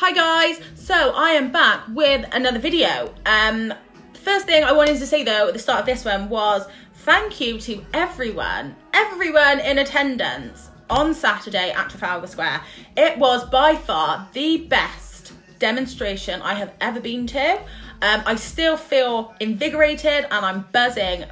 Hi guys, so I am back with another video. First thing I wanted to say though at the start of this one was thank you to everyone in attendance on Saturday at Trafalgar Square. It was by far the best demonstration I have ever been to. I still feel invigorated and I'm buzzing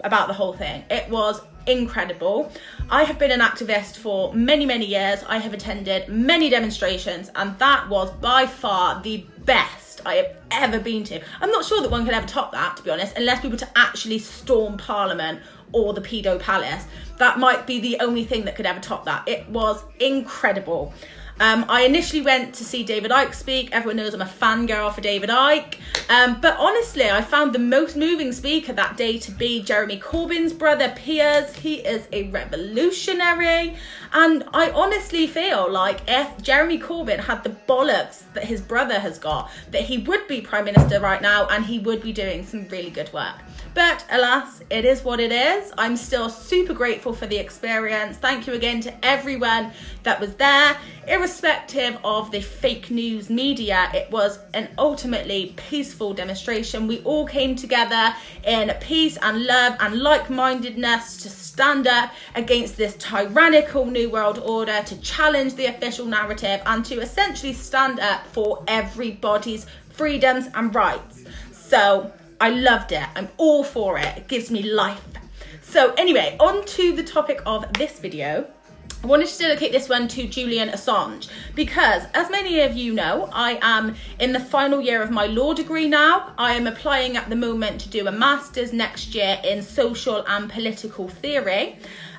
about the whole thing. It was incredible. I have been an activist for many years. I have attended many demonstrations and that was by far the best I have ever been to. I'm not sure that one could ever top that, to be honest, unless we were to actually storm Parliament or the Pedo Palace. That might be the only thing that could ever top that. It was incredible. I initially went to see David Icke speak. Everyone knows I'm a fangirl for David Icke. But honestly, I found the most moving speaker that day to be Jeremy Corbyn's brother, Piers. He is a revolutionary. And I honestly feel like if Jeremy Corbyn had the bollocks that his brother has got, that he would be Prime Minister right now and he would be doing some really good work. But alas, it is what it is. I'm still super grateful for the experience. Thank you again to everyone that was there. Irrespective of the fake news media, it was an ultimately peaceful demonstration. We all came together in peace and love and like-mindedness to stand up against this tyrannical New World Order, to challenge the official narrative and to essentially stand up for everybody's freedoms and rights. So I loved it. I'm all for it. It gives me life. So anyway, on to the topic of this video. I wanted to dedicate this one to Julian Assange because, as many of you know, I am in the final year of my law degree now. I am applying at the moment to do a master's next year in social and political theory.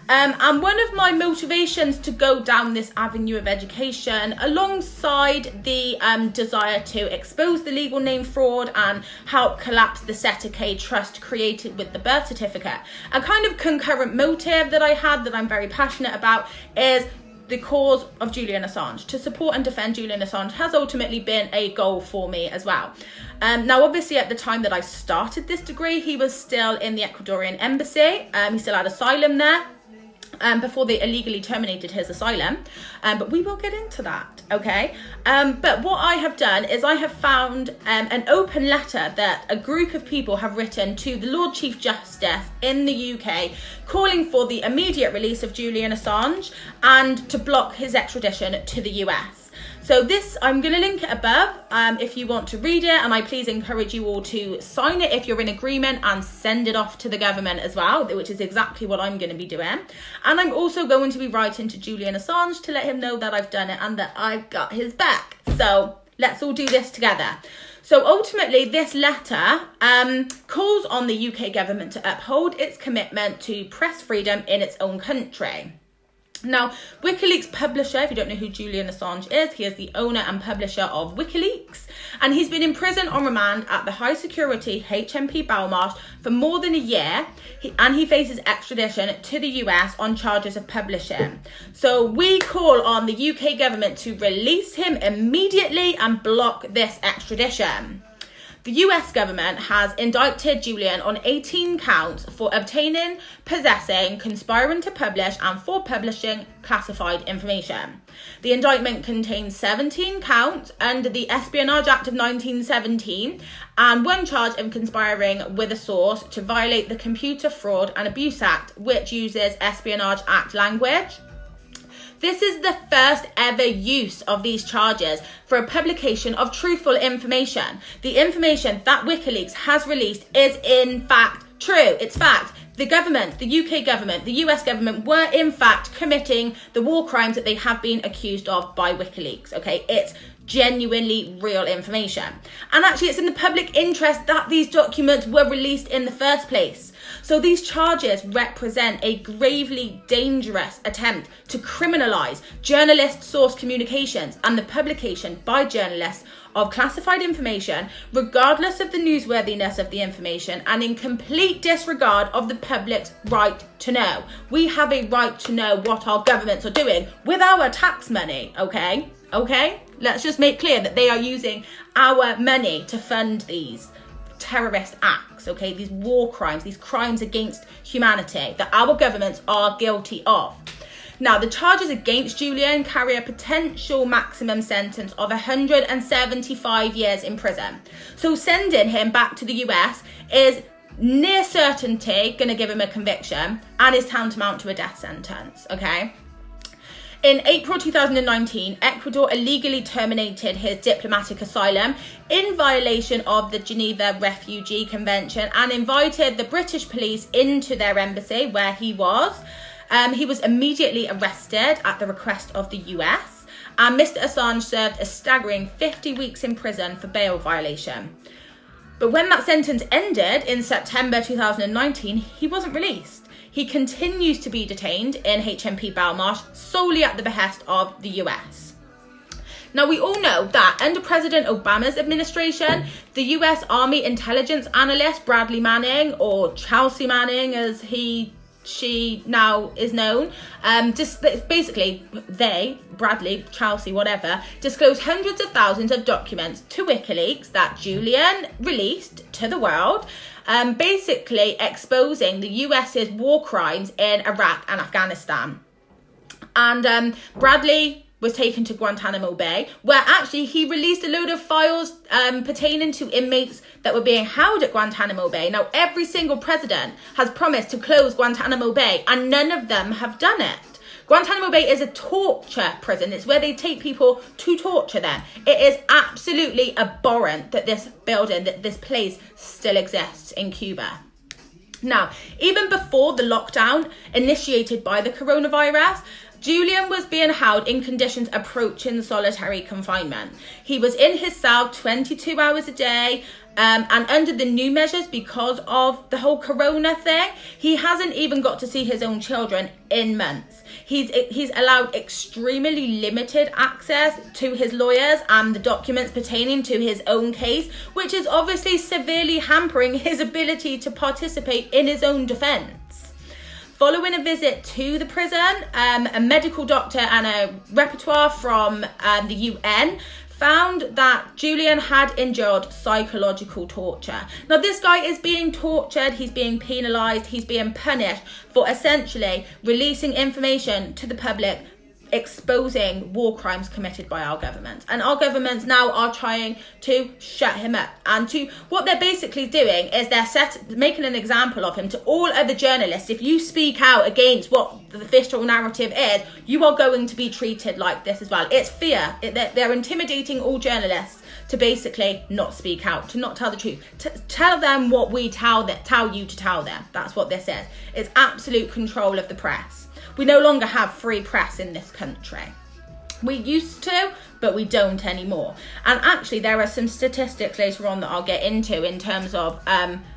And one of my motivations to go down this avenue of education, alongside the desire to expose the legal name fraud and help collapse the Setterkay trust created with the birth certificate, a kind of concurrent motive that I had that I'm very passionate about is the cause of Julian Assange. To support and defend Julian Assange has ultimately been a goal for me as well. Now, obviously, at the time that I started this degree, he was still in the Ecuadorian embassy. He still had asylum there. Before they illegally terminated his asylum, but we will get into that, okay? But what I have done is I have found an open letter that a group of people have written to the Lord Chief Justice in the UK calling for the immediate release of Julian Assange and to block his extradition to the US. So this, I'm going to link it above if you want to read it, and I please encourage you all to sign it if you're in agreement and send it off to the government as well, which is exactly what I'm going to be doing. And I'm also going to be writing to Julian Assange to let him know that I've done it and that I've got his back. So let's all do this together. So ultimately, this letter calls on the UK government to uphold its commitment to press freedom in its own country. Now, WikiLeaks publisher, if you don't know who Julian Assange is, he is the owner and publisher of WikiLeaks, and he's been in prison on remand at the high security HMP Belmarsh for more than a year, and he faces extradition to the US on charges of publishing. So we call on the UK government to release him immediately and block this extradition. The US government has indicted Julian on 18 counts for obtaining, possessing, conspiring to publish and for publishing classified information. The indictment contains 17 counts under the Espionage Act of 1917 and one charge of conspiring with a source to violate the Computer Fraud and Abuse Act, which uses Espionage Act language. This is the first ever use of these charges for a publication of truthful information. The information that WikiLeaks has released is in fact true. It's fact. The government, the UK government, the US government were in fact committing the war crimes that they have been accused of by WikiLeaks, okay? It's genuinely real information. And actually it's in the public interest that these documents were released in the first place. So these charges represent a gravely dangerous attempt to criminalise journalist source communications and the publication by journalists of classified information, regardless of the newsworthiness of the information and in complete disregard of the public's right to know. We have a right to know what our governments are doing with our tax money, okay? Okay? Let's just make clear that they are using our money to fund these terrorist acts, okay? These war crimes, these crimes against humanity that our governments are guilty of. Now, the charges against Julian carry a potential maximum sentence of 175 years in prison. So sending him back to the US is near certainty going to give him a conviction and is tantamount to a death sentence, okay? In April 2019, Ecuador illegally terminated his diplomatic asylum in violation of the Geneva Refugee Convention and invited the British police into their embassy where he was. He was immediately arrested at the request of the US, and Mr. Assange served a staggering 50 weeks in prison for bail violation. But when that sentence ended in September 2019, he wasn't released. He continues to be detained in HMP Belmarsh solely at the behest of the US. Now, we all know that under President Obama's administration, the US Army intelligence analyst Bradley Manning, or Chelsea Manning as she now is known, Bradley, Chelsea, whatever, disclosed hundreds of thousands of documents to WikiLeaks that Julian released to the world, basically exposing the US's war crimes in Iraq and Afghanistan. And Bradley was taken to Guantanamo Bay, where actually he released a load of files pertaining to inmates that were being held at Guantanamo Bay. Now, every single president has promised to close Guantanamo Bay, and none of them have done it. Guantanamo Bay is a torture prison. It's where they take people to torture them. It is absolutely abhorrent that this building, that this place still exists in Cuba. Now, even before the lockdown initiated by the coronavirus, Julian was being held in conditions approaching solitary confinement. He was in his cell 22 hours a day, and under the new measures because of the whole corona thing, he hasn't even got to see his own children in months. He's allowed extremely limited access to his lawyers and the documents pertaining to his own case, which is obviously severely hampering his ability to participate in his own defence. Following a visit to the prison, a medical doctor and a repertoire from the UN found that Julian had endured psychological torture. Now, this guy is being tortured, he's being penalised, he's being punished for essentially releasing information to the public exposing war crimes committed by our government. And our governments now are trying to shut him up. And what they're basically doing is they're making an example of him to all other journalists. If you speak out against what the official narrative is, you are going to be treated like this as well. It's fear. They're intimidating all journalists to basically not speak out, to not tell the truth, to tell them what we tell you to tell them. That's what this is. It's absolute control of the press. We no longer have free press in this country. We used to, but we don't anymore. And actually, there are some statistics later on that I'll get into in terms of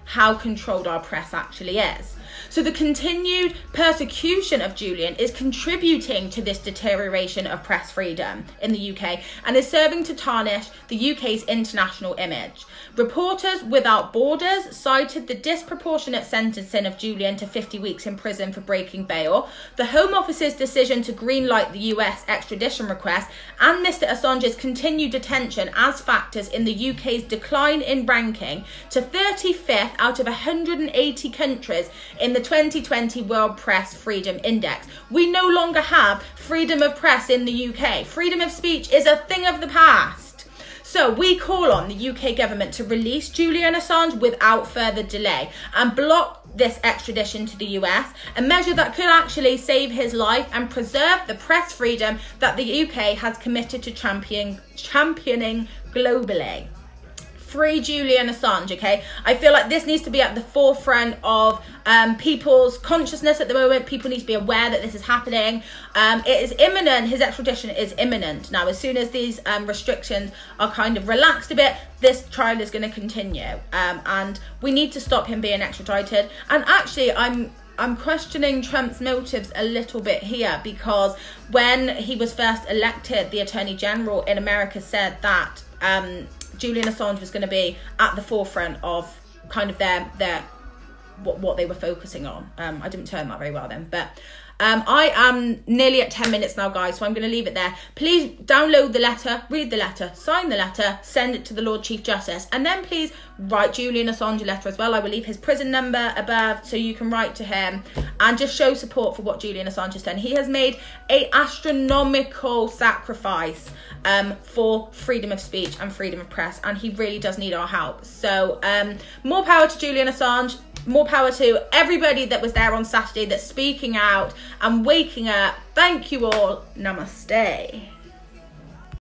how controlled our press actually is. So the continued persecution of Julian is contributing to this deterioration of press freedom in the UK and is serving to tarnish the UK's international image. Reporters Without Borders cited the disproportionate sentencing of Julian to 50 weeks in prison for breaking bail, the Home Office's decision to greenlight the US extradition request, and Mr. Assange's continued detention as factors in the UK's decline in ranking to 35th out of 180 countries in the 2020 World Press Freedom Index. We no longer have freedom of press in the UK. Freedom of speech is a thing of the past. So we call on the UK government to release Julian Assange without further delay and block this extradition to the US, a measure that could actually save his life and preserve the press freedom that the UK has committed to championing globally. Free Julian Assange, okay? I feel like this needs to be at the forefront of people's consciousness at the moment. People need to be aware that this is happening. It is imminent. His extradition is imminent. Now, as soon as these restrictions are kind of relaxed a bit, this trial is going to continue. And we need to stop him being extradited. And actually, I'm questioning Trump's motives a little bit here, because when he was first elected, the Attorney General in America said that Julian Assange was going to be at the forefront of kind of their what they were focusing on. I didn't turn that very well then, but I am nearly at 10 minutes now, guys, so I'm going to leave it there. Please download the letter, read the letter, sign the letter, send it to the Lord Chief Justice, and then please write Julian Assange a letter as well. I will leave his prison number above so you can write to him and just show support for what Julian Assange has done. He has made an astronomical sacrifice for freedom of speech and freedom of press, and he really does need our help. So more power to Julian Assange, more power to everybody that was there on Saturday that's speaking out and waking up. Thank you all. Namaste.